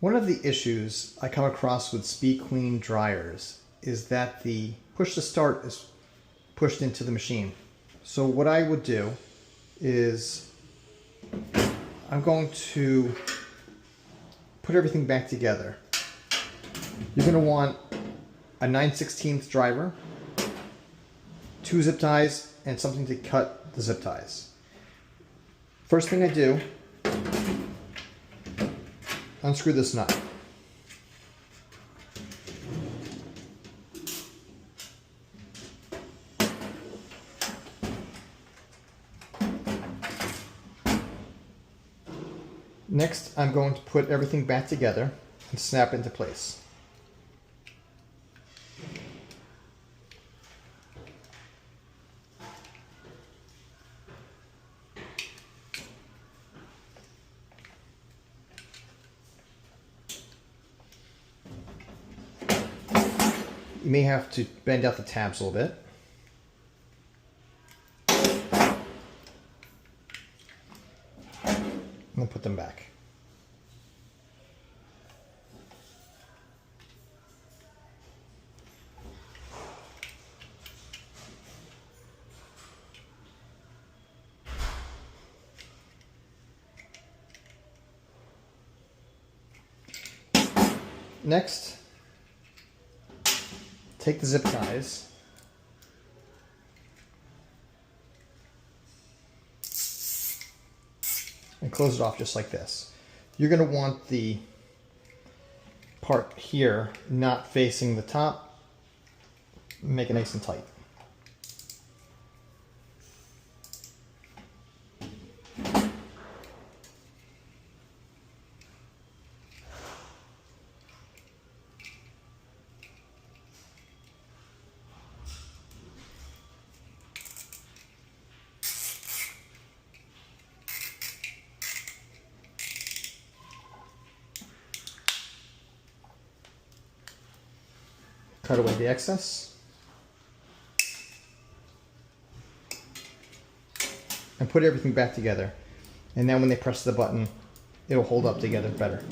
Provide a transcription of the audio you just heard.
One of the issues I come across with Speed Queen dryers is that the push to start is pushed into the machine. So what I would do is I'm going to put everything back together. You're going to want a 9/16 driver, 2 zip ties, and something to cut the zip ties. First thing I do, unscrew this nut. Next, I'm going to put everything back together and snap into place. You may have to bend out the tabs a little bit. And then put them back. Next, take the zip ties and close it off just like this. You're going to want the part here not facing the top. Make it nice and tight. Cut away the excess and put everything back together. And then when they press the button, it'll hold up together better.